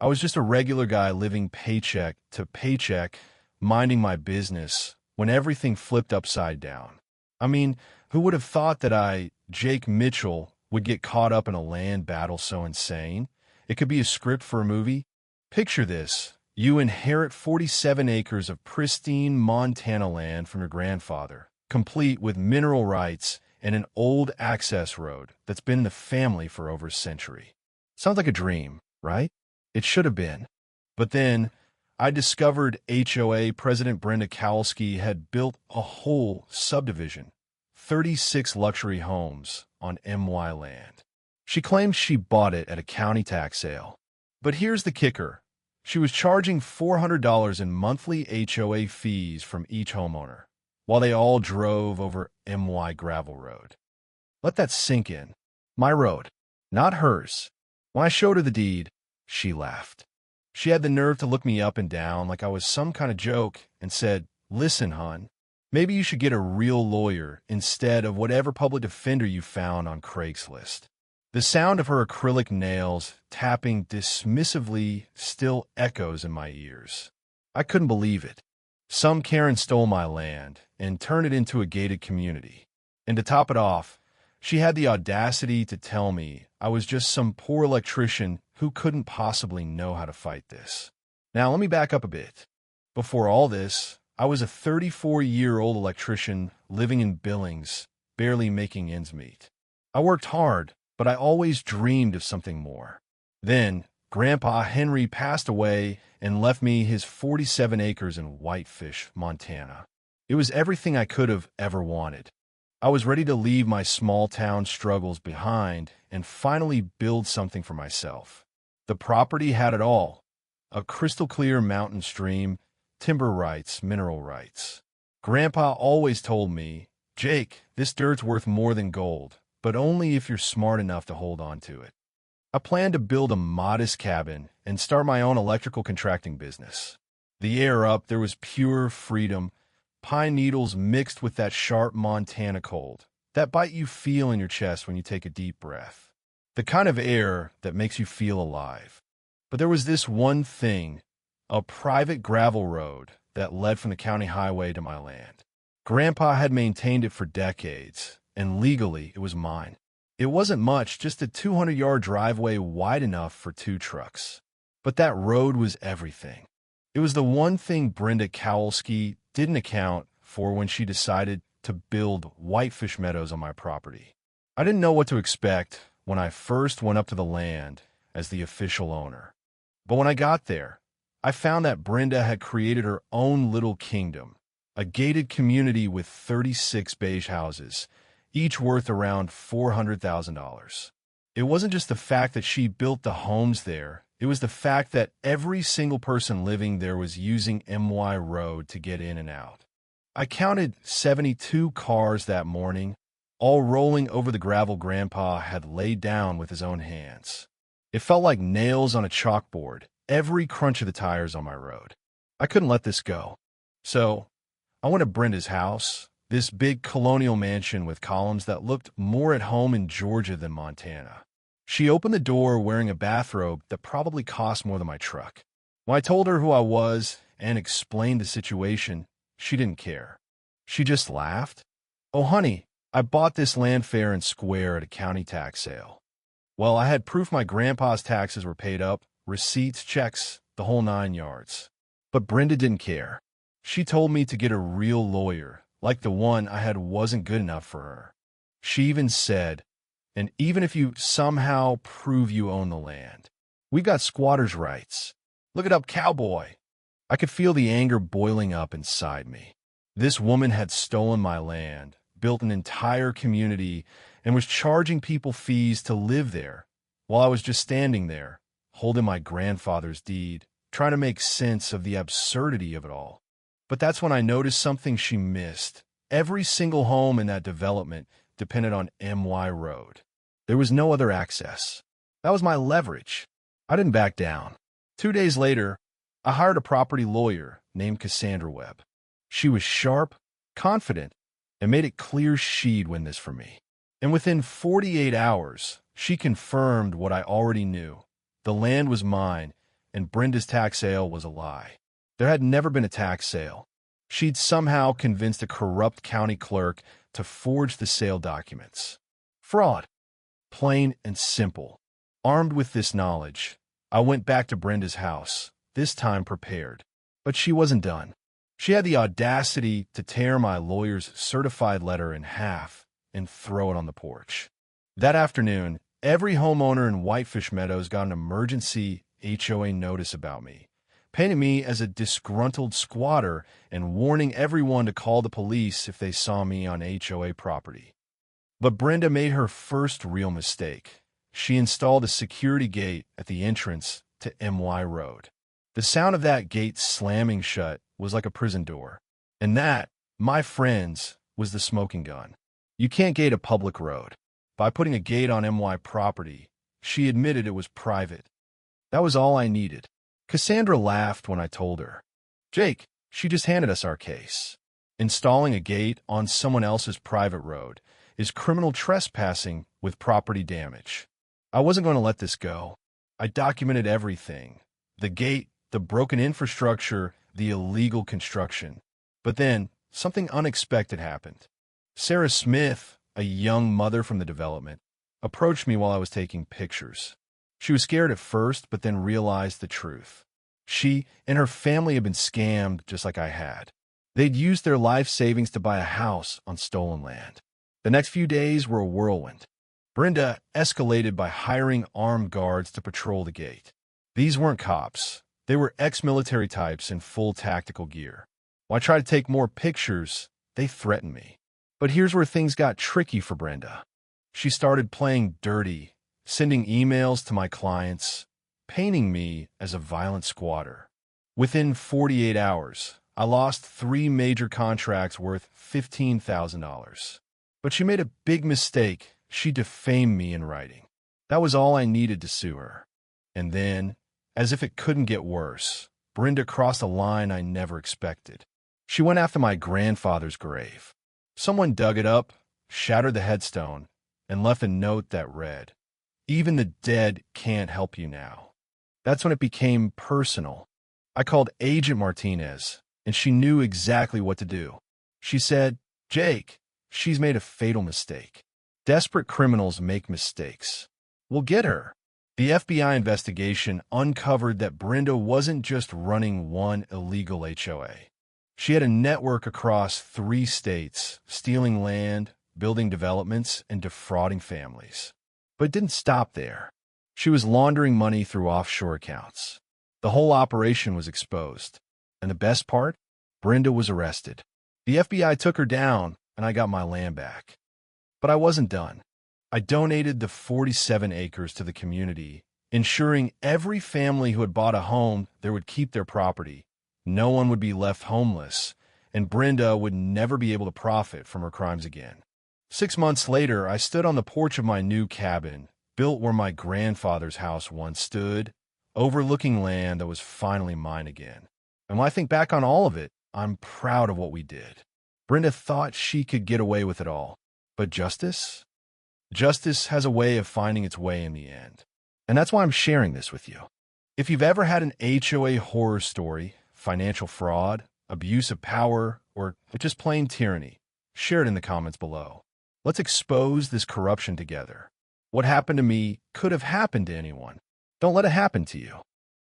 I was just a regular guy living paycheck to paycheck, minding my business, when everything flipped upside down. I mean, who would have thought that Jake Mitchell, would get caught up in a land battle so insane? It could be a script for a movie. Picture this. You inherit 47 acres of pristine Montana land from your grandfather, complete with mineral rights and an old access road that's been in the family for over a century. Sounds like a dream, right? It should have been. But then, I discovered HOA President Brenda Kowalski had built a whole subdivision, 36 luxury homes on MY land. She claims she bought it at a county tax sale. But here's the kicker. She was charging $400 in monthly HOA fees from each homeowner, while they all drove over MY gravel road. Let that sink in. My road, not hers. When I showed her the deed, she laughed. She had the nerve to look me up and down like I was some kind of joke and said, "Listen, hon, maybe you should get a real lawyer instead of whatever public defender you found on Craigslist." The sound of her acrylic nails tapping dismissively still echoes in my ears. I couldn't believe it. Some Karen stole my land and turned it into a gated community. And to top it off, she had the audacity to tell me I was just some poor electrician who couldn't possibly know how to fight this. Now, let me back up a bit. Before all this, I was a 34-year-old electrician living in Billings, barely making ends meet. I worked hard, but I always dreamed of something more. Then, Grandpa Henry passed away and left me his 47 acres in Whitefish, Montana. It was everything I could have ever wanted. I was ready to leave my small-town struggles behind and finally build something for myself. The property had it all: a crystal-clear mountain stream, timber rights, mineral rights. Grandpa always told me, "Jake, this dirt's worth more than gold, but only if you're smart enough to hold on to it." I planned to build a modest cabin and start my own electrical contracting business. The air up, there was pure freedom, pine needles mixed with that sharp Montana cold, that bite you feel in your chest when you take a deep breath. The kind of air that makes you feel alive. But there was this one thing, a private gravel road that led from the county highway to my land. Grandpa had maintained it for decades, and legally it was mine. It wasn't much, just a 200-yard driveway wide enough for 2 trucks. But that road was everything. It was the one thing Brenda Kowalski didn't account for when she decided to build Whitefish Meadows on my property. I didn't know what to expect when I first went up to the land as the official owner. But when I got there, I found that Brenda had created her own little kingdom, a gated community with 36 beige houses, each worth around $400,000. It wasn't just the fact that she built the homes there, it was the fact that every single person living there was using MY Road to get in and out. I counted 72 cars that morning, all rolling over the gravel Grandpa had laid down with his own hands. It felt like nails on a chalkboard, every crunch of the tires on my road. I couldn't let this go. So, I went to Brenda's house, this big colonial mansion with columns that looked more at home in Georgia than Montana. She opened the door wearing a bathrobe that probably cost more than my truck. When I told her who I was and explained the situation, she didn't care. She just laughed. "Oh, honey, I bought this land fair and square at a county tax sale." Well, I had proof my grandpa's taxes were paid up, receipts, checks, the whole 9 yards. But Brenda didn't care. She told me to get a real lawyer, like the one I had wasn't good enough for her. She even said, "And even if you somehow prove you own the land, we've got squatters' rights. Look it up, cowboy." I could feel the anger boiling up inside me. This woman had stolen my land, built an entire community, and was charging people fees to live there, while I was just standing there, holding my grandfather's deed, trying to make sense of the absurdity of it all. But that's when I noticed something she missed. Every single home in that development depended on MY Road. There was no other access. That was my leverage. I didn't back down. 2 days later, I hired a property lawyer named Cassandra Webb. She was sharp, confident, and made it clear she'd win this for me. And within 48 hours, she confirmed what I already knew. The land was mine, and Brenda's tax sale was a lie. There had never been a tax sale. She'd somehow convinced a corrupt county clerk to forge the sale documents. Fraud. Plain and simple. Armed with this knowledge, I went back to Brenda's house, this time prepared. But she wasn't done. She had the audacity to tear my lawyer's certified letter in half and throw it on the porch. That afternoon, every homeowner in Whitefish Meadows got an emergency HOA notice about me, painting me as a disgruntled squatter and warning everyone to call the police if they saw me on HOA property. But Brenda made her first real mistake. She installed a security gate at the entrance to MY Road. The sound of that gate slamming shut was like a prison door. And that, my friends, was the smoking gun. You can't gate a public road. By putting a gate on MY property, she admitted it was private. That was all I needed. Cassandra laughed when I told her. Jake, she just handed us our case. Installing a gate on someone else's private road is criminal trespassing with property damage. I wasn't going to let this go. I documented everything. The gate, the broken infrastructure, the illegal construction. But then, something unexpected happened. Sarah Smith, a young mother from the development, approached me while I was taking pictures. She was scared at first, but then realized the truth. She and her family had been scammed just like I had. They'd used their life savings to buy a house on stolen land. The next few days were a whirlwind. Brenda escalated by hiring armed guards to patrol the gate. These weren't cops. They were ex-military types in full tactical gear. When I tried to take more pictures, they threatened me. But here's where things got tricky for Brenda. She started playing dirty, sending emails to my clients, painting me as a violent squatter. Within 48 hours, I lost 3 major contracts worth $15,000. But she made a big mistake. She defamed me in writing. That was all I needed to sue her. And then, as if it couldn't get worse, Brenda crossed a line I never expected. She went after my grandfather's grave. Someone dug it up, shattered the headstone, and left a note that read, "Even the dead can't help you now." That's when it became personal. I called Agent Martinez, and she knew exactly what to do. She said, "Jake, she's made a fatal mistake. Desperate criminals make mistakes. We'll get her." The FBI investigation uncovered that Brenda wasn't just running one illegal HOA. She had a network across 3 states, stealing land, building developments, and defrauding families. But it didn't stop there. She was laundering money through offshore accounts. The whole operation was exposed. And the best part? Brenda was arrested. The FBI took her down, and I got my land back. But I wasn't done. I donated the 47 acres to the community, ensuring every family who had bought a home there would keep their property. No one would be left homeless, and Brenda would never be able to profit from her crimes again. 6 months later, I stood on the porch of my new cabin, built where my grandfather's house once stood, overlooking land that was finally mine again. And when I think back on all of it, I'm proud of what we did. Brenda thought she could get away with it all. But justice? Justice has a way of finding its way in the end. And that's why I'm sharing this with you. If you've ever had an HOA horror story, financial fraud, abuse of power, or just plain tyranny, share it in the comments below. Let's expose this corruption together. What happened to me could have happened to anyone. Don't let it happen to you.